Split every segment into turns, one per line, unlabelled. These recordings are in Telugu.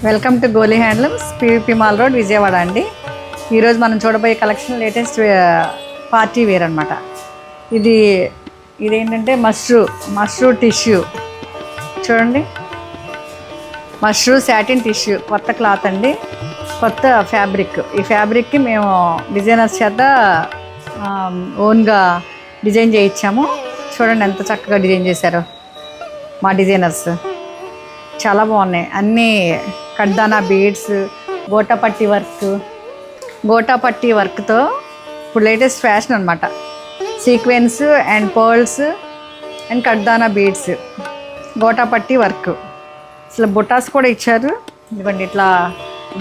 Welcome to Goli handlooms, PVP mall road, Vijayawada అండి. ఈరోజు మనం చూడబోయే కలెక్షన్ లేటెస్ట్ పార్టీ వేర్ అనమాట. ఇదేంటంటే మష్రూ టిష్యూ చూడండి. మష్రూ శాటిన్ టిష్యూ కొత్త క్లాత్ అండి, కొత్త ఫ్యాబ్రిక్. ఈ ఫ్యాబ్రిక్కి మేము డిజైనర్స్ చేత ఓన్గా డిజైన్ చేయించాము. చూడండి ఎంత చక్కగా డిజైన్ చేశారో మా డిజైనర్స్. చాలా బాగున్నాయి. అన్నీ కడ్దానా బీడ్స్, గోటాపట్టి వర్క్తో ఇప్పుడు లేటెస్ట్ ఫ్యాషన్ అనమాట. సీక్వెన్స్ అండ్ పర్ల్స్ అండ్ కడ్దానా బీడ్స్, గోటాపట్టి వర్క్. అసలు బుటాస్ కూడా ఇచ్చారు. ఎందుకంటే ఇట్లా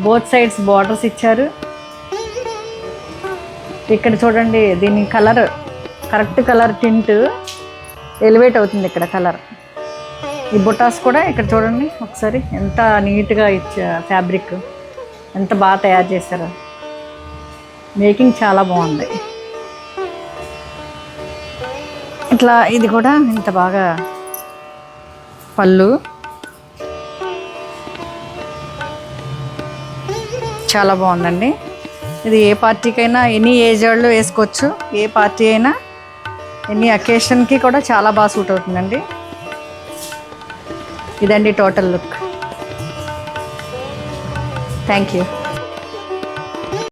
బోత్ సైడ్స్ బార్డర్స్ ఇచ్చారు. ఇక్కడ చూడండి, దీని colour correct colour tint elevate అవుతుంది. ఇక్కడ కలర్ ఈ బుటాస్ కూడా ఇక్కడ చూడండి ఒకసారి, ఎంత నీట్గా ఫ్యాబ్రిక్ ఎంత బాగా తయారు చేశారు. మేకింగ్ చాలా బాగుంది. ఇట్లా ఇది కూడా ఇంత బాగా పళ్ళు చాలా బాగుందండి. ఇది ఏ పార్టీకైనా ఎనీ ఏజ్ వాళ్ళు వేసుకోవచ్చు. ఏ పార్టీ అయినా ఎనీ అకేషన్కి కూడా చాలా బాగా సూట్ అవుతుందండి. ఇదండి టోటల్ లుక్. Thank you.